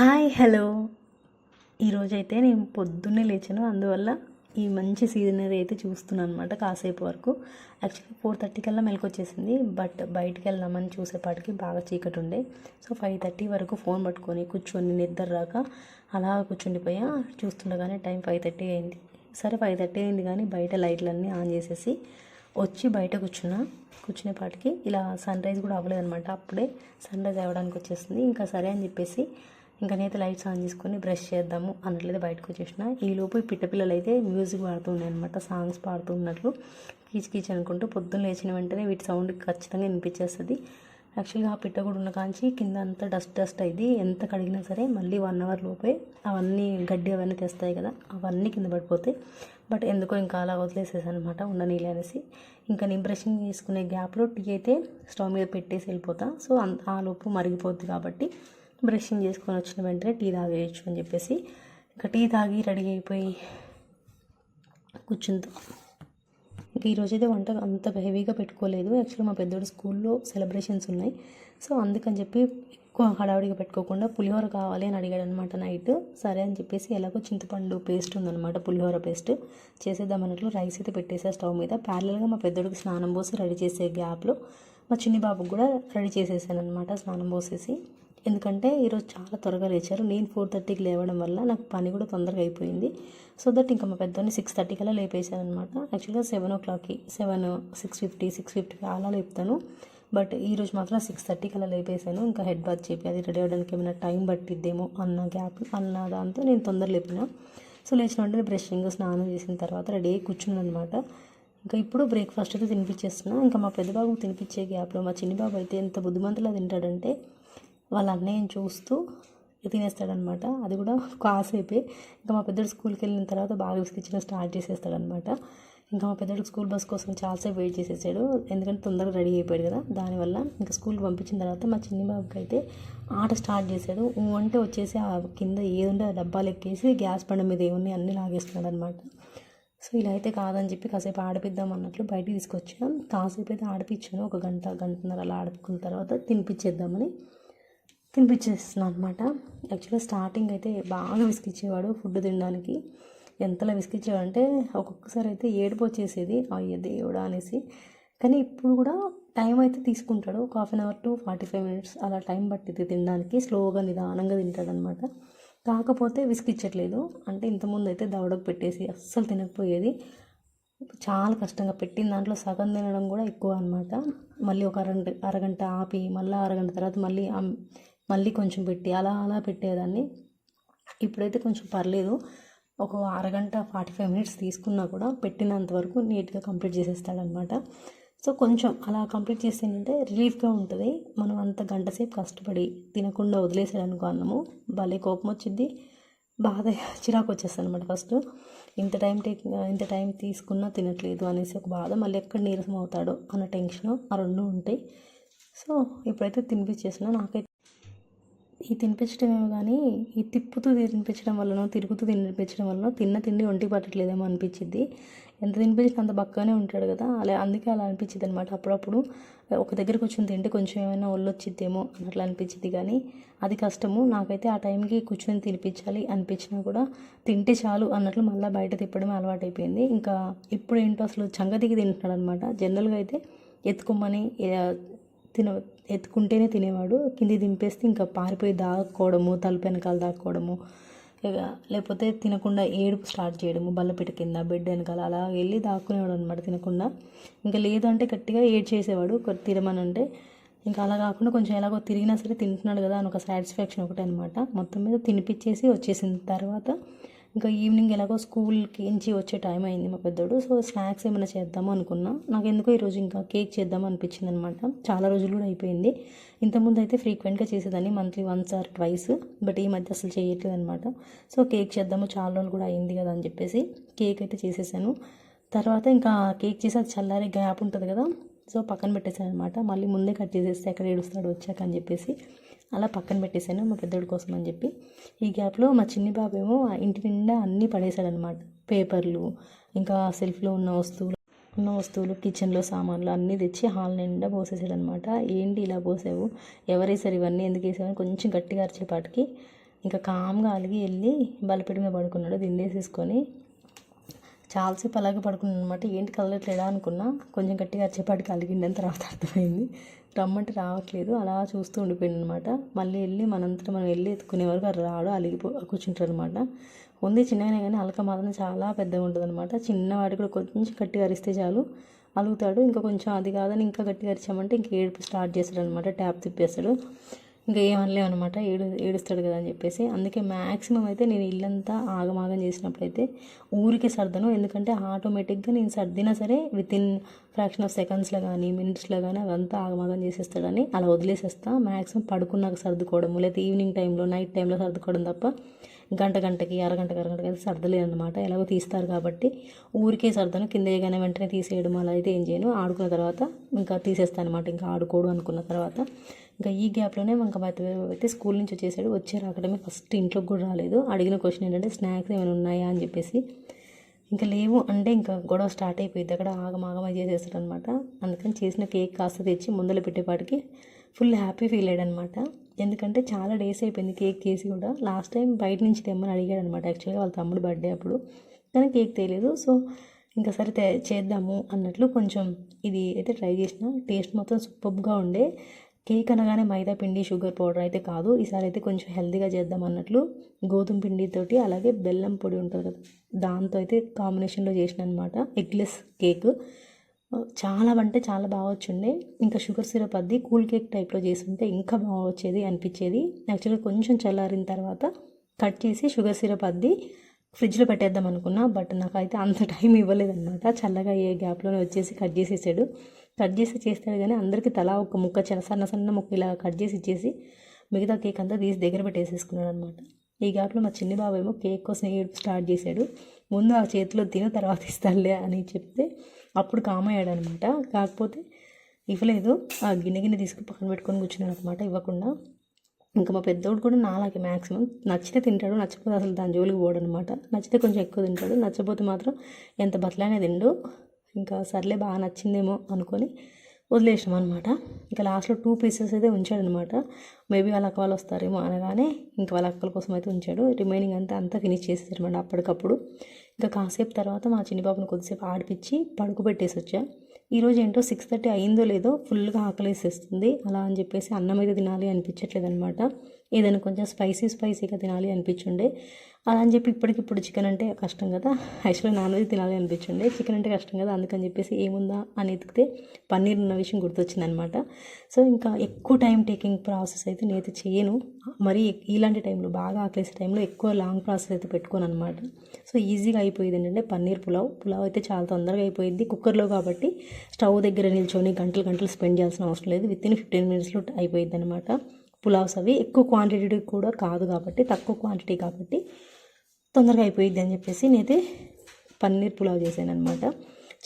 Hi hello. ఈరోజైతే నేను పొద్దున్నే లేచాను, అందువల్ల ఈ మంచి సీనరీ అయితే చూస్తున్నాను అనమాట కాసేపు వరకు. యాక్చువల్లీ 4:30 కల్లా మెలకొచ్చేసింది, బట్ బయటికి వెళ్దామని చూసేపాటికి బాగా చీకటి ఉండే. సో 5:30 వరకు ఫోన్ పట్టుకొని కూర్చొని నిద్ర రాక అలా కూర్చుండిపోయా. చూస్తుండగానే టైం 5:30 అయింది. సరే 5:30 అయింది కానీ బయట లైట్లన్నీ ఆన్ చేసేసి వచ్చి బయట కూర్చునేపాటికి ఇలా సన్ రైజ్ కూడా అవ్వలేదన్నమాట. అప్పుడే సన్ రైజ్ అవ్వడానికి వచ్చేసింది. ఇంకా సరే అని చెప్పేసి ఇంకా నేత లైట్స్ ఆన్ చేసుకొని బ్రష్ చేద్దాము అన్నట్లయితే బయటకు వచ్చేసిన. ఈలోపు ఈ పిట్టపిల్లలు అయితే మ్యూజిక్ పాడుతూ ఉన్నాయి అనమాట, సాంగ్స్ పాడుతూ ఉన్నట్లు కీచ్ కీచ్ అనుకుంటూ. పొద్దున్న లేచిన వెంటనే వీటి సౌండ్ ఖచ్చితంగా వినిపించేస్తుంది. యాక్చువల్గా ఆ పిట్ట కూడా ఉన్న కాంచి కింద అంతా డస్ట్ అయింది. ఎంత కడిగినా సరే మళ్ళీ 1 అవర్ లోపే అవన్నీ గడ్డి అవన్నీ తెస్తాయి కదా, అవన్నీ కింద పడిపోతాయి. బట్ ఎందుకో ఇంకా అలా వదిలేసేసాను అనమాట, ఉండనీలే అనేసి. ఇంకా నేను బ్రషింగ్ చేసుకునే గ్యాప్లో టీ అయితే స్టవ్ మీద పెట్టేసి వెళ్ళిపోతా. సో ఆ లోపు మరిగిపోద్ది కాబట్టి బ్రషింగ్ చేసుకొని వచ్చిన వెంటనే టీ తాగేయచ్చు అని చెప్పేసి ఇంకా టీ తాగి రెడీ అయిపోయి కూర్చుంది. ఇంకా ఈరోజైతే వంట అంత హెవీగా పెట్టుకోలేదు. యాక్చువల్గా మా పెద్దోడి స్కూల్లో సెలబ్రేషన్స్ ఉన్నాయి. సో అందుకని చెప్పి ఎక్కువ హడావుడిగా పెట్టుకోకుండా పులిహోర కావాలి అని అడిగాడు అనమాట నైట్. సరే అని చెప్పేసి ఎలాగో చింతపండు పేస్ట్ ఉందన్నమాట, పులిహోర పేస్ట్ చేసేద్దాం అన్నట్లు రైస్ అయితే పెట్టేసా స్టవ్ మీద. ప్యారలల్గా మా పెద్దోడికి స్నానం పోసి రెడీ చేసే గ్యాప్లో మా చిన్ని బాబుకి కూడా రెడీ చేసేసాను అనమాట, స్నానం పోసేసి. ఎందుకంటే ఈరోజు చాలా త్వరగా లేచారు. నేను 4:30కి లేవడం వల్ల నాకు పని కూడా తొందరగా అయిపోయింది. సో దట్ ఇంకా మా పెద్దోని 6:30 కల్లా లేపేశాను అనమాట. యాక్చువల్గా 7 o'clockకి 6:50 అలా లేపుతాను. బట్ ఈరోజు మాత్రం 6:30 కల్లా లేపేశాను. ఇంకా హెడ్ బాత్ చెప్పి అది రెడీ అవ్వడానికి ఏమైనా టైం పట్టిద్దేమో అన్న దాంతో నేను తొందర లేపిన. సో లేచిన వెంటనే బ్రషింగ్ స్నానం చేసిన తర్వాత రెడీ అయ్యి కూర్చున్నాను అనమాట. ఇంకా ఇప్పుడు బ్రేక్ఫాస్ట్ అయితే తినిపించేస్తున్నా. ఇంకా మా పెద్ద బాబుకు తినిపించే గ్యాప్లో మా చిన్ని బాబు అయితే ఎంత బుద్ధిమంతులా తింటాడంటే వాళ్ళ అన్నయ్యని చూస్తూ తినేస్తాడనమాట. అది కూడా కాసేపే. ఇంకా మా పెద్దోడు స్కూల్కి వెళ్ళిన తర్వాత బాగా విసిగించడం స్టార్ట్ చేసేస్తాడనమాట. ఇంకా మా పెద్దోడికి స్కూల్ బస్ కోసం చాలాసేపు వెయిట్ చేసేసాడు, ఎందుకంటే తొందరగా రెడీ అయిపోయాడు కదా. దానివల్ల ఇంకా స్కూల్కి పంపించిన తర్వాత మా చిన్ని బాబుకి అయితే ఆట స్టార్ట్ చేశాడు. అంటే వచ్చేసి ఆ కింద ఏదుంటే ఆ డబ్బాలు ఎక్కేసి గ్యాస్ బండ మీద ఏమున్నాయి అన్నీ లాగేస్తున్నాడు అనమాట. సో ఇలా అయితే కాదని చెప్పి కాసేపు ఆడిపిద్దాం అన్నట్లు బయటికి తీసుకొచ్చాను. కాసేపు అయితే ఆడిపించాను, ఒక గంటన్నర అలా ఆడుకున్న తర్వాత తినిపించేద్దామని తినిపించేస్తున్నాను అనమాట. యాక్చువల్గా స్టార్టింగ్ అయితే బాగా విసిగిచ్చేవాడు ఫుడ్ తినడానికి. ఎంతలా విసిగిచ్చేవాడంటే ఒక్కొక్కసారి అయితే ఏడుపు వచ్చేసేది, అయ్యో దేవుడా అనేసి. కానీ ఇప్పుడు కూడా టైం అయితే తీసుకుంటాడు, ఒక 1/2 అవర్ to 45 minutes అలా టైం పట్టింది తినడానికి. స్లోగా నిదానంగా తింటాడనమాట. కాకపోతే విసిగిచ్చట్లేదు. అంటే ఇంతకుముందు అయితే దవడకు పెట్టేసి అస్సలు తినకపోయేది. చాలా కష్టంగా పెట్టిన దాంట్లో సగం తినడం కూడా ఎక్కువ అనమాట. మళ్ళీ ఒక అరగంట ఆపి మళ్ళీ అరగంట తర్వాత మళ్ళీ కొంచెం పెట్టి అలా పెట్టేదాన్ని. ఇప్పుడైతే కొంచెం పర్లేదు, ఒక అరగంట 45 minutes తీసుకున్నా కూడా పెట్టినంత వరకు నీట్గా కంప్లీట్ చేసేస్తాడనమాట. సో కొంచెం అలా కంప్లీట్ చేస్తేనంటే రిలీఫ్గా ఉంటుంది. మనం అంత గంట సేపు కష్టపడి తినకుండా వదిలేసాడనుకో అన్నము, భలే కోపం వచ్చింది, బాధ చిరాకు వచ్చేస్తుంది అనమాట. ఫస్ట్ ఇంత టైం తీసుకున్నా తినట్లేదు అనేసి ఒక బాధ, మళ్ళీ ఎక్కడ నీరసం అవుతాడో అన్న టెన్షన్, ఆ రెండు ఉంటాయి. సో ఇప్పుడైతే తినిపించేసిన. నాకైతే ఈ తినిపించడమేమో కానీ ఈ తిప్పుతూ తినిపించడం వల్లనో తిరుగుతూ తినిపించడం వల్లనో తిన్న తిండి ఒంటికి పట్టట్లేదేమో అనిపించింది. ఎంత తినిపించినా అంత బక్కగానే ఉంటాడు కదా, అందుకే అలా అనిపించింది అనమాట. అప్పుడప్పుడు ఒక దగ్గర కూర్చొని తింటే కొంచెం ఏమైనా ఒళ్ళు వచ్చిద్దేమో అన్నట్లు అనిపించింది, కానీ అది కష్టము. నాకైతే ఆ టైంకి కూర్చొని తినిపించాలి అనిపించినా కూడా తింటే చాలు అన్నట్లు మళ్ళీ బయట తిప్పడమే అలవాటు అయిపోయింది. ఇంకా ఇప్పుడు ఏంటో అసలు చంగదిగి తింటున్నాడు అనమాట. జనరల్గా అయితే ఎత్తుకోమని ఎత్తుకుంటేనే తినేవాడు, కింది దింపేస్తే ఇంకా పారిపోయి దాక్కోవడము, తలుపు వెనకాల దాక్కోవడము, ఇక లేకపోతే తినకుండా ఏడుపు స్టార్ట్ చేయడము, బల్లపెట్ట కింద బెడ్ వెనకాల అలా వెళ్ళి దాక్కునేవాడు అనమాట తినకుండా. ఇంకా లేదంటే గట్టిగా ఏడ్చేసేవాడు తినమనంటే. ఇంకా అలా కాకుండా కొంచెం ఎలాగో తిరిగినా సరే తింటున్నాడు కదా అని ఒక సాటిస్ఫాక్షన్ ఒకటే అనమాట. మొత్తం మీద తినిపించేసి వచ్చేసిన తర్వాత ఇంకా ఈవినింగ్ ఎలాగో స్కూల్కి నుంచి వచ్చే టైం అయింది మా పెద్దోడు. సో స్నాక్స్ ఏమైనా చేద్దాము అనుకున్నా. నాకు ఎందుకో ఈరోజు ఇంకా కేక్ చేద్దాం అనిపించింది అనమాట. చాలా రోజులు కూడా అయిపోయింది. ఇంతకుముందు అయితే ఫ్రీక్వెంట్గా చేసేదాన్ని, మంత్లీ 1 or 2, బట్ ఈ మధ్య అసలు చేయట్లేదు అనమాట. సో కేక్ చేద్దాము, చాలా రోజులు కూడా అయింది కదా అని చెప్పేసి కేక్ అయితే చేసేసాను. తర్వాత ఇంకా కేక్ చేసి అది చల్లారే గ్యాప్ ఉంటుంది కదా, సో పక్కన పెట్టేశాను అనమాట. మళ్ళీ ముందే కట్ చేసేస్తే ఎక్కడ ఏడుస్తాడు వచ్చాక అని చెప్పేసి అలా పక్కన పెట్టేశాను మా పెద్దోడి కోసం అని చెప్పి. ఈ గ్యాప్లో మా చిన్ని బాబు ఏమో ఇంటి నిండా అన్నీ పడేశాడనమాట. పేపర్లు, ఇంకా సెల్ఫ్లో ఉన్న వస్తువులు కిచెన్లో సామాన్లు అన్నీ తెచ్చి హాల్ నిండా పోసేసాడనమాట. ఏంటి ఇలా పోసావు, ఎవరేసారు ఇవన్నీ, ఎందుకు వేసావు అని కొంచెం గట్టిగా అరిచేపాటికి ఇంకా కామ్గా అలిగి వెళ్ళి బలిపెట్టి మీద పడుకున్నాడు దిండేసేసుకొని. చాలాసేపు అలాగే పడుకున్నాను అనమాట. ఏంటి కదలట్లేదా అనుకున్నా, కొంచెం గట్టిగా అరిచేపాటికి అలిగిండని తర్వాత అర్థమైంది. రమ్మంటే రావట్లేదు, అలా చూస్తూ ఉండిపోయింది అనమాట. మళ్ళీ వెళ్ళి మనంతటా మనం వెళ్ళి ఎత్తుకునే వరకు అది రాడు, కూర్చుంటారు అనమాట. ఉంది చిన్నగానే కానీ అలక మాత్రం చాలా పెద్దగా ఉంటుంది అనమాట. చిన్నవాడికి కూడా కొంచెం గట్టిగా అరిస్తే చాలు అలుగుతాడు. ఇంకా కొంచెం అది కాదని ఇంకా గట్టిగా అరిచామంటే ఇంక ఏడుపు స్టార్ట్ చేస్తాడు అనమాట. ట్యాప్ తిప్పేస్తాడు. ఇంకా ఏమనలేమన్నమాట, ఏడుస్తాడు కదా అని చెప్పేసి. అందుకే మ్యాక్సిమం అయితే నేను ఇల్లంతా ఆగమాగం చేసినప్పుడు అయితే ఊరికే సర్దను. ఎందుకంటే ఆటోమేటిక్గా నేను సర్దినా సరే వితిన్ ఫ్రాక్షన్ ఆఫ్ సెకండ్స్లో కానీ మినిట్స్లో కానీ అదంతా ఆగమాగం చేసేస్తాడని అలా వదిలేసేస్తా. మ్యాక్సిమం పడుకున్నాక సర్దుకోవడము, లేకపోతే ఈవినింగ్ టైంలో నైట్ టైంలో సర్దుకోవడం తప్ప గంటకి అరగంటకి అయితే సర్దలేదు అనమాట. ఎలాగో తీస్తారు కాబట్టి ఊరికే సర్దను. కింద వేయగానే వెంటనే తీసేయడం అలా అయితే ఏం చేయను. ఆడుకున్న తర్వాత ఇంకా తీసేస్తాను అనమాట. ఇంకా ఆడుకోడు అనుకున్న తర్వాత ఇంకా ఈ గ్యాప్లోనే ఇంకా అయితే స్కూల్ నుంచి వచ్చేసాడు. రాకడమే ఫస్ట్ ఇంట్లోకి కూడా రాలేదు. అడిగిన క్వశ్చన్ ఏంటంటే స్నాక్స్ ఏమైనా ఉన్నాయా అని చెప్పేసి. ఇంకా లేవు అంటే ఇంకా గొడవ స్టార్ట్ అయిపోయింది. అక్కడ ఆగమాగమై చేసేస్తాడు అనమాట. అందుకని చేసిన కేక్ కాస్త తెచ్చి ముందర పెట్టేపాటికి ఫుల్ హ్యాపీ ఫీల్ అయ్యాడు అనమాట. ఎందుకంటే చాలా డేస్ అయిపోయింది కేక్ చేసి కూడా. లాస్ట్ టైం బయట నుంచి తెమ్మని అడిగాడు అనమాట, యాక్చువల్గా వాళ్ళ తమ్ముడు బర్త్డే అప్పుడు. కానీ కేక్ తేలేదు. సో ఇంకా సరే చేద్దాము అన్నట్లు కొంచెం ఇది అయితే ట్రై చేసిన. టేస్ట్ మొత్తం సూపర్గా ఉండే. కేక్ అనగానే మైదా పిండి షుగర్ పౌడర్ అయితే కాదు, ఈసారి అయితే కొంచెం హెల్తీగా చేద్దాం అన్నట్లు గోధుమ పిండితోటి అలాగే బెల్లం పొడి ఉంటుంది కదా దాంతో అయితే కాంబినేషన్లో చేసిన అనమాట ఎగ్లెస్ కేక్. చాలా అంటే చాలా బాగా వచ్చిండే. ఇంకా షుగర్ సిరప్ అది కూల్ కేక్ టైప్లో చేస్తుంటే ఇంకా బాగా వచ్చేది అనిపించేది. యాక్చువల్గా కొంచెం చల్లారిన తర్వాత కట్ చేసి షుగర్ సిరప్ అది ఫ్రిడ్జ్లో పెట్టేద్దాం అనుకున్నా, బట్ నాకైతే అంత టైం ఇవ్వలేదన్నమాట. చల్లగా అయ్యే గ్యాప్లోనే వచ్చేసి కట్ చేసేసాడు. కట్ చేసి చేస్తాడు కానీ అందరికీ తలా ఒక ముక్క సన్న ముక్క ఇలా కట్ చేసి ఇచ్చేసి మిగతా కేక్ అంతా తీసి దగ్గర పెట్టేసేసుకున్నాడు అనమాట. ఈ గ్యాప్లో మా చిన్ని బాబు ఏమో కేక్ కోసం ఏడుపు స్టార్ట్ చేశాడు. ముందు ఆ చేతిలో తిన తర్వాత ఇస్తాడులే అని చెప్తే అప్పుడు కామయ్యాడు అనమాట. కాకపోతే ఇవ్వలేదు, ఆ గిన్నె తీసుకుని పక్కన పెట్టుకొని కూర్చున్నాడు అనమాట ఇవ్వకుండా. ఇంకా మా పెద్దోడు కూడా నాలాగే మ్యాక్సిమం నచ్చితే తింటాడు, నచ్చకపోతే అసలు దాని జోలికి పోడు అనమాట. నచ్చితే కొంచెం ఎక్కువ తింటాడు, నచ్చకపోతే మాత్రం ఎంత బతలానే తిండు. ఇంకా సర్లే బాగా నచ్చిందేమో అనుకొని వదిలేసాం అనమాట. ఇంకా లాస్ట్లో 2 పీసెస్ అయితే ఉంచాడనమాట. మేబీ వాళ్ళ అక్క వాళ్ళు వస్తారేమో అనగానే ఇంకా వాళ్ళ అక్కల కోసం అయితే ఉంచాడు. రిమైనింగ్ అంతా ఫినిష్ చేసేసారనమాట అప్పటికప్పుడు. ఇంకా కాసేపు తర్వాత మా చిన్ని బాబుని కొద్దిసేపు ఆడిపించి పడుకోబెట్టేసి వచ్చా. ఈరోజు ఏంటో 6:30 అయిందో లేదో ఫుల్గా ఆకలేసేస్తుంది. అలా అని చెప్పేసి అన్నం అయితే తినాలి అనిపించట్లేదు అనమాట. ఏదైనా కొంచెం స్పైసీగా తినాలి అనిపించుండే. అలా అని చెప్పి ఇప్పటికిప్పుడు చికెన్ అంటే కష్టం కదా, యాక్చువల్గా నాన్ వెజ్ తినాలి అనిపించుండే. చికెన్ అంటే కష్టం కదా, అందుకని చెప్పేసి ఏముందా అని ఎతికితే పన్నీర్ ఉన్న విషయం గుర్తొచ్చింది అనమాట. సో ఇంకా ఎక్కువ టైం టేకింగ్ ప్రాసెస్ అయితే నేనైతే చేయను. మరి ఇలాంటి టైంలో బాగా ఆకలేసే టైంలో ఎక్కువ లాంగ్ ప్రాసెస్ అయితే పెట్టుకోను అనమాట. సో ఈజీగా అయిపోయింది ఏంటంటే పన్నీర్ పులావ్ అయితే చాలా తొందరగా అయిపోయింది. కుక్కర్లో కాబట్టి స్టవ్ దగ్గర నిల్చొని గంటలు స్పెండ్ చేయాల్సిన అవసరం లేదు. వితిన్ 15 minutesలో అయిపోయింది అనమాట. పులావ్స్ అవి ఎక్కువ క్వాంటిటీ కూడా కాదు కాబట్టి, తక్కువ క్వాంటిటీ కాబట్టి తొందరగా అయిపోయింది అని చెప్పేసి నేనైతే పన్నీర్ పులావ్ చేశాను అనమాట.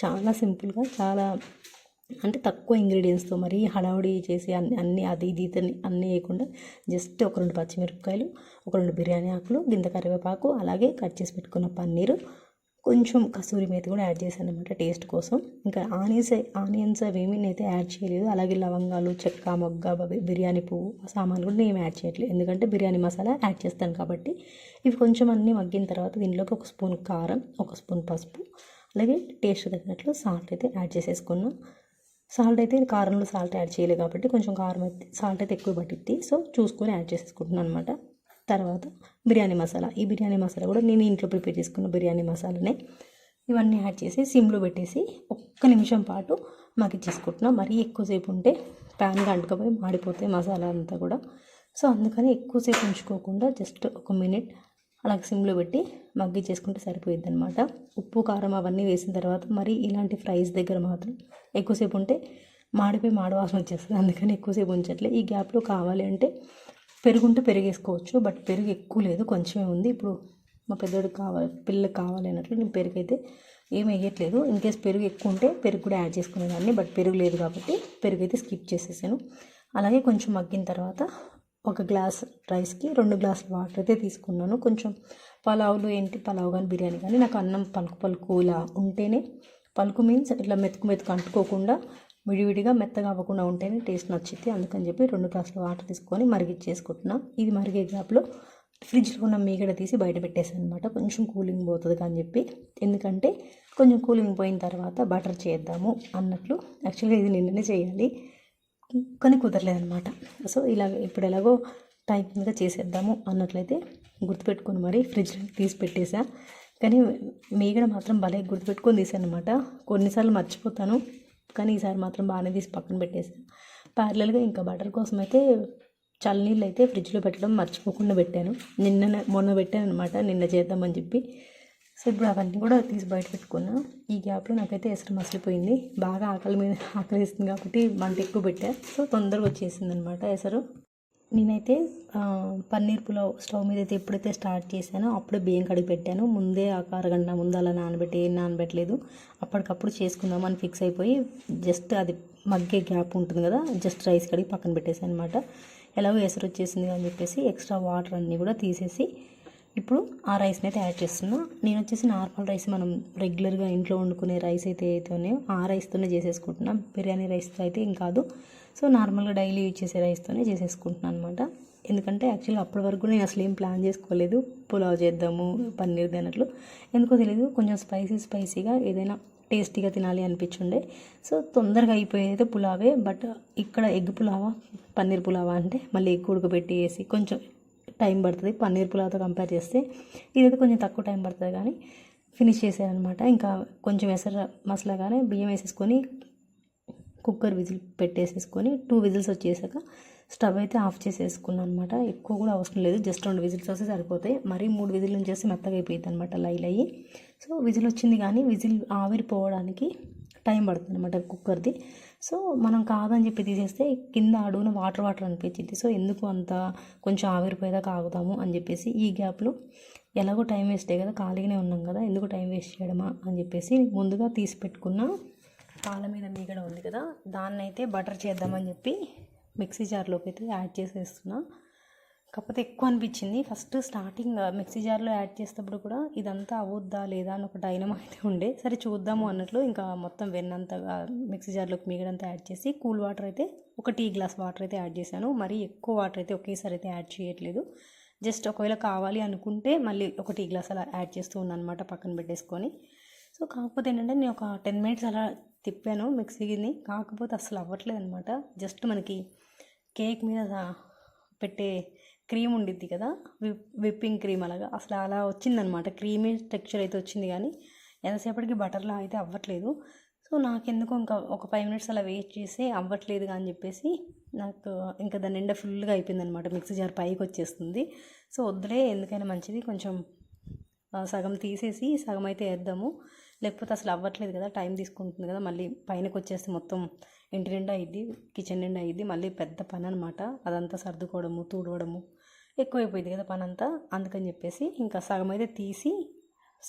చాలా సింపుల్గా, చాలా అంటే తక్కువ ఇంగ్రీడియంట్స్తో మరీ హడావుడి చేసి అన్నీ అది ఇది అన్నీ వేయకుండా జస్ట్ ఒక 2 పచ్చిమిరపకాయలు, ఒక 2 బిర్యానీ ఆకులు, గింత కరివేపాకు, అలాగే కట్ చేసి పెట్టుకున్న పన్నీరు, కొంచెం కసూరి మేతి కూడా యాడ్ చేశాను అనమాట టేస్ట్ కోసం. ఇంకా ఆనియన్స్ అవేమీ నేనైతే యాడ్ చేయలేదు. అలాగే లవంగాలు, చెక్క, మొగ్గ, బిర్యానీ పువ్వు సామాన్లు కూడా నేను యాడ్ చేయట్లేదు, ఎందుకంటే బిర్యానీ మసాలా యాడ్ చేస్తాను కాబట్టి. ఇవి కొంచెం అన్నీ మగ్గిన తర్వాత దీనిలోకి 1 స్పూన్ కారం, 1 స్పూన్ పసుపు, అలాగే టేస్ట్ తగినట్లు సాల్ట్ అయితే యాడ్ చేసేసుకున్నాం. సాల్ట్ అయితే కారంలో సాల్ట్ యాడ్ చేయలేదు కాబట్టి కొంచెం కారం అయితే సాల్ట్ అయితే ఎక్కువ పట్టిద్ది. సో చూసుకొని యాడ్ చేసేసుకుంటున్నాను అనమాట. తర్వాత బిర్యానీ మసాలా, ఈ బిర్యానీ మసాలా కూడా నేను ఇంట్లో ప్రిపేర్ చేసుకున్న బిర్యానీ మసాలానే. ఇవన్నీ యాడ్ చేసి సిమ్లో పెట్టేసి 1 నిమిషం పాటు మగ్గించేసుకుంటున్నాం. మరీ ఎక్కువసేపు ఉంటే ప్యాన్గా అంటుకపోయి మాడిపోతాయి మసాలా అంతా కూడా. సో అందుకని ఎక్కువసేపు ఉంచుకోకుండా జస్ట్ 1 minute అలాగే సిమ్లో పెట్టి మగ్గించేసుకుంటే సరిపోయిద్ది అనమాట. ఉప్పు కారం అవన్నీ వేసిన తర్వాత మరి ఇలాంటి ఫ్రైస్ దగ్గర మాత్రం ఎక్కువసేపు ఉంటే మాడివాసన వచ్చేస్తుంది. అందుకని ఎక్కువసేపు ఉంచట్లే. ఈ గ్యాప్లో కావాలి అంటే పెరుగుంటే పెరుగు వేసుకోవచ్చు, బట్ పెరుగు ఎక్కువ లేదు, కొంచెమే ఉంది. ఇప్పుడు మా పెద్దోడికి పిల్లకి కావాలి అన్నట్లు నేను పెరుగు అయితే ఏం వేయట్లేదు. ఇన్కేస్ పెరుగు ఎక్కువ ఉంటే పెరుగు కూడా యాడ్ చేసుకునేదాన్ని, బట్ పెరుగు లేదు కాబట్టి పెరుగు అయితే స్కిప్ చేసేసాను. అలాగే కొంచెం మగ్గిన తర్వాత 1 గ్లాస్ రైస్కి 2 గ్లాసుల వాటర్ అయితే తీసుకున్నాను. కొంచెం పలావ్ కానీ బిర్యానీ కానీ నాకు అన్నం పలుకు ఇలా ఉంటేనే, పలుకు మీన్స్ ఇట్లా మెతుకు అంటుకోకుండా విడివిడిగా మెత్తగా అవ్వకుండా ఉంటేనే టేస్ట్ నచ్చింది. అందుకని చెప్పి 2 గ్లాసుల వాటర్ తీసుకొని మరిగిచ్చేసుకుంటున్నా. ఇది మరిగే గ్యాప్లో ఫ్రిడ్జ్లో ఉన్న మీగడ తీసి బయట పెట్టేసాను అనమాట, కొంచెం కూలింగ్ పోతుంది అని చెప్పి. ఎందుకంటే కొంచెం కూలింగ్ పోయిన తర్వాత బటర్ చేద్దాము అన్నట్లు. యాక్చువల్గా ఇది నిన్ననే చేయాలి కానీ కుదరలేదనమాట. సో ఇలా ఇప్పుడు ఎలాగో టైం మీద చేసేద్దాము అన్నట్లయితే గుర్తుపెట్టుకొని మరి ఫ్రిడ్జ్లో తీసి పెట్టేసా. కానీ మీగడ మాత్రం భలే గుర్తుపెట్టుకొని తీసాను అనమాట. కొన్నిసార్లు మర్చిపోతాను కానీ ఈసారి మాత్రం బాగానే తీసి పక్కన పెట్టేసాను. ప్యారలల్గా ఇంకా బటర్ కోసం అయితే చల్లనీళ్ళు అయితే ఫ్రిడ్జ్లో పెట్టడం మర్చిపోకుండా పెట్టాను. మొన్న పెట్టాను అనమాట, నిన్న చేద్దామని చెప్పి. సో ఇప్పుడు అవన్నీ కూడా తీసి బయట పెట్టుకున్నా. ఈ గ్యాప్లో నాకైతే ఎసరు మసిలిపోయింది. బాగా ఆకలి వేస్తుంది కాబట్టి మంట ఎక్కువ పెట్టా. సో తొందరగా వచ్చేసింది అనమాట ఎసరు. నేనైతే పన్నీర్ పులావ్ స్టవ్ మీద అయితే ఎప్పుడైతే స్టార్ట్ చేశానో అప్పుడే బియ్యం కడిగి పెట్టాను. ముందే ఒక అరగంట ముందు అలా నానబెట్టలేదు. అప్పటికప్పుడు చేసుకుందామని ఫిక్స్ అయిపోయి జస్ట్ అది మగ్గే గ్యాప్ ఉంటుంది కదా, జస్ట్ రైస్ కడిగి పక్కన పెట్టేసాను అనమాట. ఎలాగో ఎసరు వచ్చేసింది అని చెప్పేసి ఎక్స్ట్రా వాటర్ అన్నీ కూడా తీసేసి ఇప్పుడు ఆ రైస్ని అయితే యాడ్ చేస్తున్నా. నేను వచ్చేసి నార్మల్ రైస్ మనం రెగ్యులర్గా ఇంట్లో వండుకునే రైస్ అయితే ఉన్నాయో ఆ రైస్తోనే చేసేసుకుంటున్నా. బిర్యానీ రైస్తో అయితే ఏం కాదు. సో నార్మల్గా డైలీ యూజ్ చేసే రైస్తోనే చేసేసుకుంటున్నాను అనమాట. ఎందుకంటే యాక్చువల్గా అప్పటి వరకు నేను అసలు ఏం ప్లాన్ చేసుకోలేదు, పులావ్ చేద్దాము పన్నీర్ది అన్నట్లు. ఎందుకో తెలియదు, కొంచెం స్పైసీగా ఏదైనా టేస్టీగా తినాలి అనిపించుండే. సో తొందరగా అయిపోయేది పులావే. బట్ ఇక్కడ ఎగ్ పులావా పన్నీర్ పులావా అంటే మళ్ళీ ఎగ్ ఉడకబెట్టి వేసి కొంచెం టైం పడుతుంది. పన్నీర్ పులావ్తో కంపేర్ చేస్తే ఇదైతే కొంచెం తక్కువ టైం పడుతుంది కానీ ఫినిష్ చేశారనమాట. ఇంకా కొంచెం ఎసరు మసలగానే బియ్యం వేసేసుకొని కుక్కర్ విజిల్ పెట్టేసేసుకొని 2 విజిల్స్ వచ్చేసాక స్టవ్ అయితే ఆఫ్ చేసేసుకున్నాను అనమాట. ఎక్కువ కూడా అవసరం లేదు, జస్ట్ 2 విజిల్స్ వస్తే సరిపోతాయి. మరీ 3 విజిల్ నుంచి చేస్తే మెత్తగా అయిపోయింది అనమాట లైలయ్యి. సో విజిల్ వచ్చింది కానీ విజిల్ ఆవిరిపోవడానికి టైం పడుతుంది అనమాట కుక్కర్ది. సో మనం కాదని చెప్పి తీసేస్తే కింద అడుగున వాటర్ అనిపించింది. సో ఎందుకు అంత కొంచెం ఆవిరిపోయేదాకా ఆగుదాము అని చెప్పేసి ఈ గ్యాప్లో ఎలాగో టైం వేస్టే కదా, ఖాళీగానే ఉన్నాం కదా, ఎందుకు టైం వేస్ట్ చేయడమా అని చెప్పేసి ముందుగా తీసి పెట్టుకున్న పాల మీద మీగడ ఉంది కదా, దాన్ని అయితే బటర్ చేద్దామని చెప్పి మిక్సీ జార్లోకి అయితే యాడ్ చేసేస్తున్నా. కాకపోతే ఎక్కువ అనిపించింది. ఫస్ట్ స్టార్టింగ్ మిక్సీ జార్లో యాడ్ చేసేటప్పుడు కూడా ఇదంతా అవుద్దా లేదా అని ఒక డైనమా అయితే ఉండే. సరే చూద్దాము అన్నట్లు ఇంకా మొత్తం వెన్నంతగా మిక్సీ జార్లోకి మీగడంతా యాడ్ చేసి కూల్ వాటర్ అయితే ఒక టీ గ్లాస్ వాటర్ అయితే యాడ్ చేశాను. మరీ ఎక్కువ వాటర్ అయితే ఒకేసారి అయితే యాడ్ చేయట్లేదు. జస్ట్ ఒకవేళ కావాలి అనుకుంటే మళ్ళీ ఒక టీ గ్లాస్ అలా యాడ్ చేస్తూ ఉన్నాను అనమాట పక్కన పెట్టేసుకొని. సో కాకపోతే ఏంటంటే నేను ఒక 10 మినిట్స్ అలా తిప్పాను మిక్సీని, కాకపోతే అసలు అవ్వట్లేదు అనమాట. జస్ట్ మనకి కేక్ మీద పెట్టే క్రీమ్ ఉండిద్ది కదా, విప్పింగ్ క్రీమ్ అలాగా అసలు అలా వచ్చిందనమాట. క్రీమీ టెక్స్చర్ అయితే వచ్చింది కానీ ఎంతసేపటికి బటర్లా అయితే అవ్వట్లేదు. సో నాకెందుకు ఇంకా ఒక 5 మినిట్స్ అలా వెయిట్ చేసి అవ్వట్లేదు అని చెప్పేసి నాకు ఇంకా దాని నిండా ఫుల్గా అయిపోయిందనమాట. మిక్సీ జార్ పైకి వచ్చేస్తుంది. సో వద్దులే, ఎందుకైనా మంచిది కొంచెం సగం తీసేసి సగం అయితే వేద్దాము, లేకపోతే అసలు అవ్వట్లేదు కదా, టైం తీసుకుంటుంది కదా, మళ్ళీ పైనకి వచ్చేస్తే మొత్తం ఇంటి నిండా అయ్యిద్ది, కిచెన్ నిండా అయ్యిద్ది, మళ్ళీ పెద్ద పని అనమాట. అదంతా సర్దుకోవడము తుడవడము ఎక్కువైపోయింది కదా పని అంతా. అందుకని చెప్పేసి ఇంకా సగం అయితే తీసి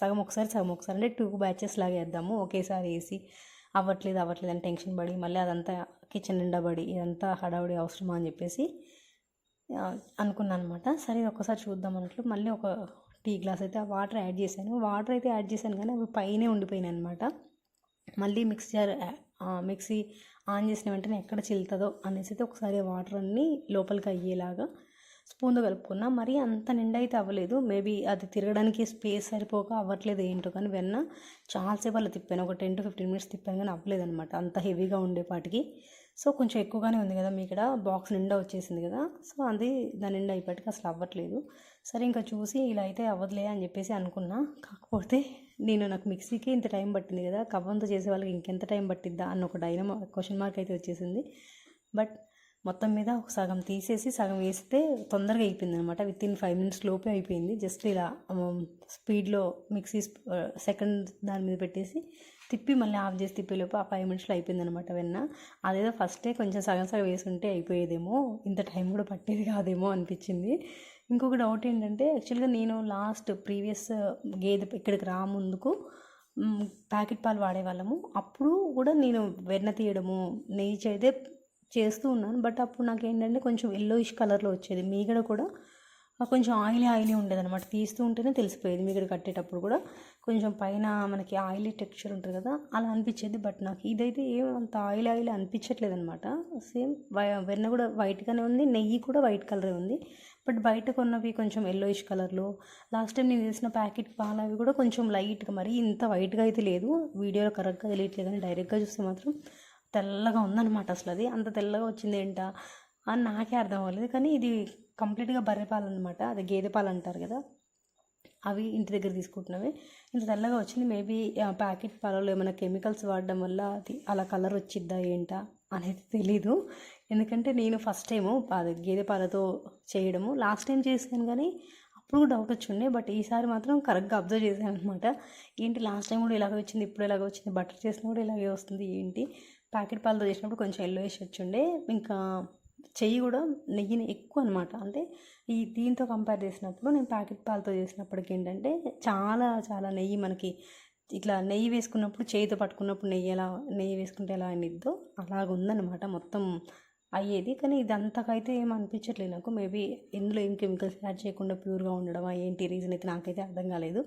సగం ఒకసారి అంటే 2 బ్యాచెస్ లాగా వేద్దాము. ఒకేసారి వేసి అవ్వట్లేదు అని టెన్షన్ పడి మళ్ళీ అదంతా కిచెన్ నిండా పడి ఇదంతా హడావుడి అవసరమా అని చెప్పేసి అనుకున్నాను అనమాట. సరే ఒక్కసారి చూద్దాం అన్నట్లు మళ్ళీ ఒక టీ గ్లాస్ అయితే ఆ వాటర్ యాడ్ చేశాను కానీ అవి పైనే ఉండిపోయినాయి అనమాట. మళ్ళీ మిక్సీ ఆన్ చేసిన వెంటనే ఎక్కడ చిల్లుతుందో అనేసి అయితే ఒకసారి వాటర్ అన్నీ లోపలికి అయ్యేలాగా స్పూన్తో కలుపుకున్నా. మరీ అంత నిండా అయితే అవ్వలేదు, మేబీ అది తిరగడానికి స్పేస్ సరిపోక అవ్వట్లేదు ఏంటో. కానీ వెన్న చాలాసేపు అలా తిప్పాను, ఒక 10 to 15 మినిట్స్ తిప్పాను కానీ అవ్వలేదు అనమాట, అంత హెవీగా ఉండేపాటికి. సో కొంచెం ఎక్కువగానే ఉంది కదా, మీ ఇక్కడ బాక్స్ నిండా వచ్చేసింది కదా, సో అది దాని నిండా అయిపోయాటికి అసలు అవ్వట్లేదు. సరే ఇంకా చూసి ఇలా అయితే అవ్వదులే అని చెప్పేసి అనుకున్నా. కాకపోతే నాకు మిక్సీకి ఇంత టైం పట్టింది కదా, కవ్వంతో చేసే వాళ్ళకి ఇంకెంత టైం పట్టిద్దా అన్న ఒక క్వశ్చన్ మార్క్ అయితే వచ్చేసింది. బట్ మొత్తం మీద ఒక సగం తీసేసి సగం వేస్తే తొందరగా అయిపోయింది అనమాట. వితిన్ 5 మినిట్స్ లోపే అయిపోయింది. జస్ట్ ఇలా స్పీడ్లో మిక్సీ సెకండ్ దాని మీద పెట్టేసి తిప్పి మళ్ళీ ఆఫ్ చేసి తిప్పేలోపు ఆ 5 మినిట్స్లో అయిపోయింది అనమాట వెన్న. అదేదో ఫస్టే కొంచెం సగం వేసి ఉంటే అయిపోయేదేమో, ఇంత టైం కూడా పట్టేది కాదేమో అనిపించింది. ఇంకొక డౌట్ ఏంటంటే యాక్చువల్గా నేను ప్రీవియస్ గేదె ఇక్కడికి రాముందుకు ప్యాకెట్ పాలు వాడేవాళ్ళము. అప్పుడు కూడా నేను వెన్న తీయడము నెయ్యి అయితే చేస్తూ ఉన్నాను. బట్ అప్పుడు నాకు ఏంటంటే కొంచెం ఎల్లోయిష్ కలర్లో వచ్చేది, మీగడ కూడా కొంచెం ఆయిలీ ఉండేది అనమాట. తీస్తూ ఉంటేనే తెలిసిపోయేది మీగడ కట్టేటప్పుడు కూడా కొంచెం పైన మనకి ఆయిలీ టెక్స్చర్ ఉంటుంది కదా అలా అనిపించేది. బట్ నాకు ఇదైతే ఏం అంత ఆయిలీ అనిపించట్లేదు అనమాట. సేమ్ వెన్న కూడా వైట్గానే ఉంది, నెయ్యి కూడా వైట్ కలరే ఉంది. బట్ బయట కొన్నవి కొంచెం ఎల్లోయిష్ కలర్లో, లాస్ట్ టైం నేను చేసిన ప్యాకెట్ పాలు అవి కూడా కొంచెం లైట్గా, మరీ ఇంత వైట్గా అయితే లేదు, వీడియోలో కరెక్ట్గా తెలియట్లేదు కానీ డైరెక్ట్గా చూస్తే మాత్రం తెల్లగా ఉందన్నమాట. అసలు అది అంత తెల్లగా వచ్చింది ఏంటా అని నాకే అర్థం అవ్వలేదు. కానీ ఇది కంప్లీట్గా బర్రె పాలు అనమాట, అది గేదె పాలు అంటారు కదా, అవి ఇంటి దగ్గర తీసుకుంటున్నవి ఇంత తెల్లగా వచ్చింది. మేబీ ప్యాకెట్ పాలలో ఏమైనా కెమికల్స్ వాడడం వల్ల అది అలా కలర్ వచ్చిద్దా ఏంటా అనేది తెలీదు. ఎందుకంటే నేను ఫస్ట్ టైము అది గేదె పాలతో చేయడము, లాస్ట్ టైం చేశాను కానీ అప్పుడు డౌట్ వచ్చిండే, బట్ ఈసారి మాత్రం కరెక్ట్గా అబ్జర్వ్ చేశాను అనమాట. ఏంటి లాస్ట్ టైం కూడా ఇలాగ వచ్చింది, ఇప్పుడు ఇలాగ వచ్చింది, బటర్ చేసినా కూడా ఇలాగే వస్తుంది ఏంటి, ప్యాకెట్ పాలతో చేసినప్పుడు కొంచెం ఎల్లోయిష్ వచ్చిండే, ఇంకా చెయ్యి కూడా నెయ్యిని ఎక్కువ అనమాట. అంటే ఈ దీంతో కంపేర్ చేసినప్పుడు నేను ప్యాకెట్ పాలతో చేసినప్పటికి ఏంటంటే చాలా చాలా నెయ్యి, మనకి ఇట్లా నెయ్యి వేసుకున్నప్పుడు చేయితో పట్టుకున్నప్పుడు నెయ్యి వేసుకుంటే ఎలా అనిద్దో అలాగ ఉందన్నమాట మొత్తం అయ్యేది. కానీ ఇది అంతకైతే ఏం అనిపించట్లేదు నాకు. మేబీ ఇందులో ఏం కెమికల్స్ యాడ్ చేయకుండా ప్యూర్గా ఉండడమా ఏంటి రీజన్ అయితే నాకైతే అర్థం కాలేదు.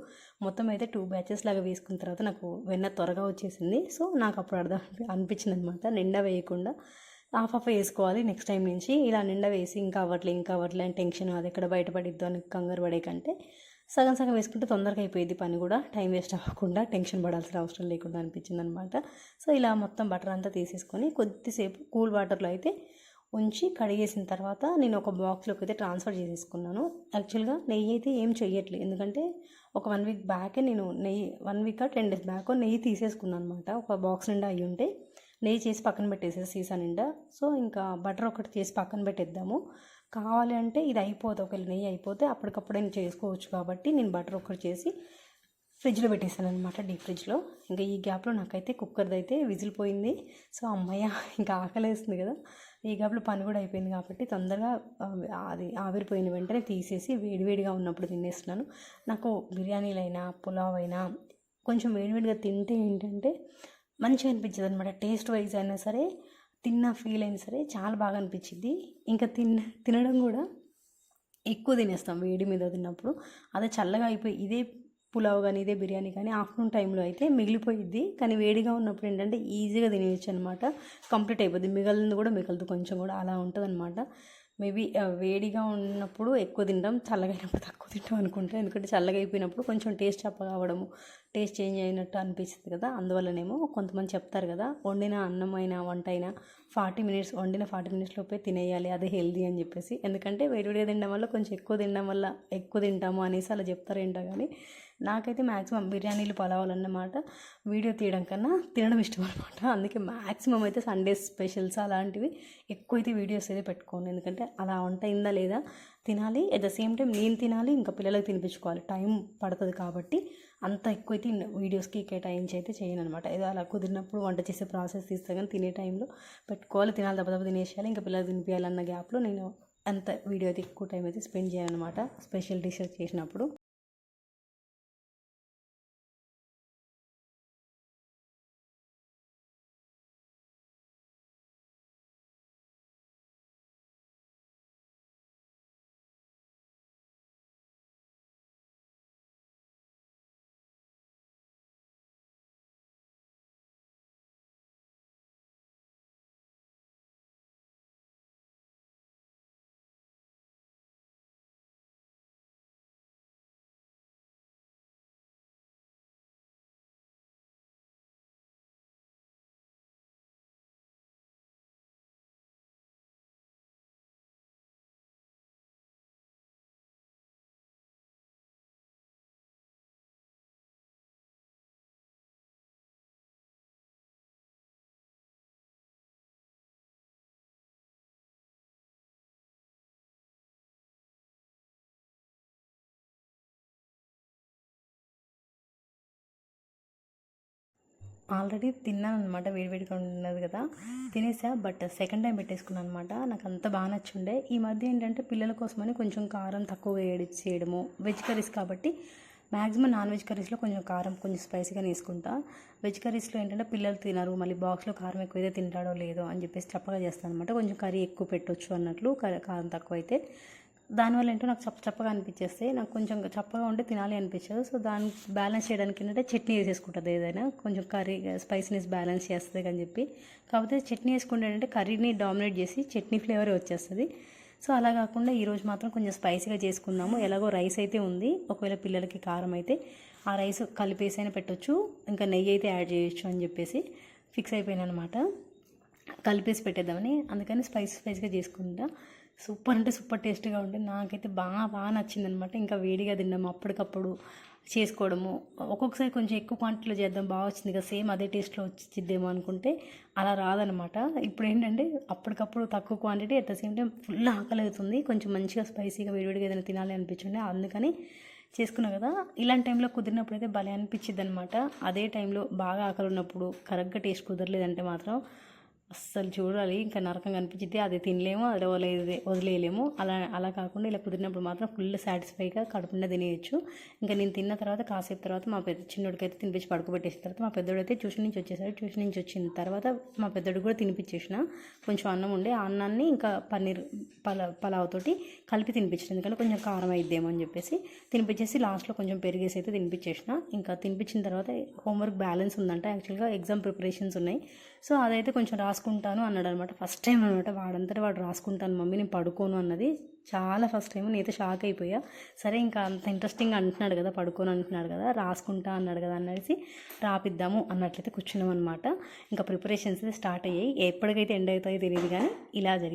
మొత్తం అయితే 2 బ్యాచెస్ లాగా వేసుకున్న తర్వాత నాకు వెన్న త్వరగా వచ్చేసింది. సో నాకు అప్పుడు అనిపించింది అనమాట, నిండా వేయకుండా హాఫ్ వేసుకోవాలి నెక్స్ట్ టైం నుంచి. ఇలా నిండా వేసి ఇంకా అవ్వట్లే అని టెన్షన్, అది ఎక్కడ బయటపడిద్దో అని కంగారు పడే కంటే సగం సగం వేసుకుంటే తొందరగా అయిపోయింది పని కూడా, టైం వేస్ట్ అవ్వకుండా, టెన్షన్ పడాల్సిన అవసరం లేకుండా అనిపించింది అనమాట. సో ఇలా మొత్తం బటర్ అంతా తీసేసుకొని కొద్దిసేపు కూల్ వాటర్లో అయితే ఉంచి కడిగేసిన తర్వాత నేను ఒక బాక్స్లోకి అయితే ట్రాన్స్ఫర్ చేసేసుకున్నాను. యాక్చువల్గా నెయ్యి అయితే ఏం చెయ్యట్లేదు, ఎందుకంటే ఒక 1 వీక్ బ్యాకే నేను నెయ్యి 1 వీక్ 10 డేస్ బ్యాక్ నెయ్యి తీసేసుకున్నాను అనమాట. ఒక బాక్స్ నిండా అయ్యి ఉంటే నెయ్యి చేసి పక్కన పెట్టేసేసి సీసా నిండా. సో ఇంకా బటర్ ఒకటి చేసి పక్కన పెట్టేద్దాము, కావాలి అంటే ఇది అయిపోతే ఒకవేళ నెయ్యి అయిపోతే అప్పటికప్పుడే నేను చేసుకోవచ్చు కాబట్టి నేను బటర్ ఒకటి చేసి ఫ్రిడ్జ్లో పెట్టేసాను అనమాట, డీప్ ఫ్రిడ్జ్లో. ఇంకా ఈ గ్యాప్లో నాకైతే కుక్కర్ది అయితే విజిల్ పోయింది. సో అమ్మయ్య ఇంకా ఆకలేస్తుంది కదా, ఈ గ్యాప్లో పని కూడా అయిపోయింది కాబట్టి తొందరగా అది ఆవిరిపోయిన వెంటనే తీసేసి వేడివేడిగా ఉన్నప్పుడు తినేస్తున్నాను. నాకు బిర్యానీలైనా పులావ్ అయినా కొంచెం వేడివేడిగా తింటే ఏంటంటే మంచిగా అనిపించింది అనమాట. టేస్ట్ వైజ్ అయినా సరే, తిన్న ఫీల్ అయినా సరే చాలా బాగా అనిపించింది. ఇంకా తినడం కూడా ఎక్కువ తినేస్తాం వేడి మీద తిన్నప్పుడు. అదే చల్లగా అయిపోయి ఇదే పులావ్ కానీ ఇదే బిర్యానీ కానీ ఆఫ్టర్నూన్ టైంలో అయితే మిగిలిపోయిద్ది, కానీ వేడిగా ఉన్నప్పుడు ఏంటంటే ఈజీగా తినేయచ్చు అనమాట, కంప్లీట్ అయిపోద్ది, మిగిలింది కూడా మిగలదు కొంచెం కూడా, అలా ఉంటుంది అనమాట. మేబీ వేడిగా ఉన్నప్పుడు ఎక్కువ తింటాం, చల్లగా అయినప్పుడు తక్కువ తింటాం అనుకుంటాం. ఎందుకంటే చల్లగా అయిపోయినప్పుడు కొంచెం టేస్ట్ చప్పగా అవ్వడము, టేస్ట్ చేంజ్ అయినట్టు అనిపిస్తుంది కదా, అందువల్లనేమో కొంతమంది చెప్తారు కదా, వండిన అన్నం అయినా వంట అయినా 40 మినిట్స్ వండిన 40 మినిట్స్ లోపే తినేయాలి, అదే హెల్దీ అని చెప్పేసి. ఎందుకంటే వేడివేడిగా తినడం వల్ల కొంచెం ఎక్కువ తినడం వల్ల ఎక్కువ తింటాము అనేసి అలా చెప్తారేంటో కానీ నాకైతే మ్యాక్సిమం బిర్యానీలు పలావులు అన్నమాట వీడియో తీయడం కన్నా తినడం ఇష్టం అనమాట. అందుకే మ్యాక్సిమం అయితే సండే స్పెషల్స్ అలాంటివి ఎక్కువైతే వీడియోస్ అయితే పెట్టుకోను, ఎందుకంటే అలా వంట అయిందా లేదా తినాలి, ఎట్ ద సేమ్ టైం నేను తినాలి, ఇంకా పిల్లలకు తినిపించుకోవాలి, టైం పడుతుంది కాబట్టి అంత ఎక్కువైతే వీడియోస్కి కేటాయించి అయితే చేయను అనమాట. ఏదో అలా కుదిరినప్పుడు వంట చేసే ప్రాసెస్ తీస్తే కానీ తినే టైంలో పెట్టుకోవాలి, తినాలి, దెబ్బ తినేసేయాలి, ఇంకా పిల్లలకు తినిపించాలన్న గ్యాప్లో నేను అంత వీడియో అయితే ఎక్కువ టైం అయితే స్పెండ్ చేయను అనమాట స్పెషల్ డిషెస్ చేసినప్పుడు. ఆల్రెడీ తిన్నాను అనమాట, వేడివేడిగా ఉన్నది కదా తినేసా, బట్ సెకండ్ టైం పెట్టేసుకున్నాను అనమాట. నాకు అంత బాగా నచ్చుండే. ఈ మధ్య ఏంటంటే పిల్లల కోసమని కొంచెం కారం తక్కువ చేయడము, వెజ్ కర్రీస్ కాబట్టి మ్యాక్సిమం నాన్ వెజ్ కర్రీస్లో కొంచెం కారం కొంచెం స్పైసీగా వేసుకుంటా. వెజ్ కర్రీస్లో ఏంటంటే పిల్లలు తినరు, మళ్ళీ బాక్స్లో కారం ఎక్కువైతే తింటాడో లేదో అని చెప్పేసి చప్పగా చేస్తాను అనమాట. కొంచెం కర్రీ ఎక్కువ పెట్టొచ్చు అన్నట్లు, కారం తక్కువ అయితే దానివల్ల ఏంటో నాకు చప్పగా అనిపించేస్తే, నాకు కొంచెం చప్పగా ఉంటే తినాలి అనిపించదు. సో దాన్ని బ్యాలెన్స్ చేయడానికి ఏంటంటే చట్నీ వేసేసుకుంటుంది, ఏదైనా కొంచెం కర్రీ స్పైసీనెస్ బ్యాలెన్స్ చేస్తుంది అని చెప్పి. కాకపోతే చట్నీ వేసుకుంటే ఏంటంటే కర్రీని డామినేట్ చేసి చట్నీ ఫ్లేవరే వచ్చేస్తుంది. సో అలా కాకుండా ఈరోజు మాత్రం కొంచెం స్పైసీగా చేసుకుందాము. ఎలాగో రైస్ అయితే ఉంది, ఒకవేళ పిల్లలకి కారం అయితే ఆ రైస్ కలిపేసైనా పెట్టొచ్చు, ఇంకా నెయ్యి అయితే యాడ్ చేయొచ్చు అని చెప్పేసి ఫిక్స్ అయిపోయాను అనమాట. కలిపేసి పెట్టేద్దామని, అందుకని స్పైసీగా చేసుకుంటా. సూపర్ అంటే సూపర్ టేస్ట్గా ఉంటుంది. నాకైతే బాగా నచ్చిందనమాట. ఇంకా వేడిగా తిన్నాము, అప్పటికప్పుడు చేసుకోవడము. ఒక్కొక్కసారి కొంచెం ఎక్కువ క్వాంటిటీలో చేద్దాం, బాగా వచ్చింది కదా, సేమ్ అదే టేస్ట్లో వచ్చిద్దేమో అనుకుంటే అలా రాదనమాట. ఇప్పుడు ఏంటంటే అప్పటికప్పుడు తక్కువ quantity, at the same time full ఆకలి అవుతుంది, కొంచెం మంచిగా స్పైసీగా వేడివేడిగా ఏదైనా తినాలి అనిపించింది, అందుకని చేసుకున్నా కదా. ఇలాంటి టైంలో కుదిరినప్పుడు అయితే భలే అనిపించింది అనమాట. అదే టైంలో బాగా ఆకలి ఉన్నప్పుడు కరెక్ట్గా టేస్ట్ కుదరలేదంటే మాత్రం అస్సలు చూడాలి, ఇంకా నరకంగా అనిపించింది. అది తినలేము, అది వదిలేయలేము. అలా కాకుండా ఇలా కుదిరినప్పుడు మాత్రం ఫుల్ సాటిస్ఫైగా కడుపుండా తినేయచ్చు. ఇంకా నేను తిన్న తర్వాత కాసేపు తర్వాత మా చిన్నోడికి అయితే తినిపించి పడుకోబెట్టేసిన తర్వాత మా పెద్దోడైతే ట్యూషన్ నుంచి వచ్చేసాడు. ట్యూషన్ నుంచి వచ్చిన తర్వాత మా పెద్దోడికి కూడా తినిపించేసిన. కొంచెం అన్నం ఉండే, ఆ అన్నాన్ని ఇంకా పన్నీర్ పలావ్ తోటి కలిపి తినిపించాను, ఎందుకంటే కొంచెం కారం అయిద్దేమో అని చెప్పేసి తినిపించేసి లాస్ట్లో కొంచెం పెరిగేసి అయితే తినిపించేసిన. ఇంకా తినిపించిన తర్వాత హోంవర్క్ బ్యాలెన్స్ ఉందంట, యాక్చువల్గా ఎగ్జామ్ ప్రిపరేషన్స్ ఉన్నాయి. సో అదైతే కొంచెం రాసుకుంటాను అన్నాడు అనమాట. ఫస్ట్ టైం అనమాట వాడంతటా వాడు రాసుకుంటాను మమ్మీ నేను పడుకోను అన్నది. చాలా ఫస్ట్ టైం, నేనైతే షాక్ అయిపోయా. సరే ఇంకా అంత ఇంట్రెస్టింగ్ అంటున్నాడు కదా, పడుకోను అంటున్నాడు కదా, రాసుకుంటా అన్నాడు కదా అనేసి రాపిద్దాము అన్నట్లయితే కూర్చున్నాం అనమాట. ఇంకా ప్రిపరేషన్స్ స్టార్ట్ అయ్యాయి. ఎప్పటికైతే ఎండ్ అవుతాయో తెలియదు, కానీ ఇలా జరిగింది.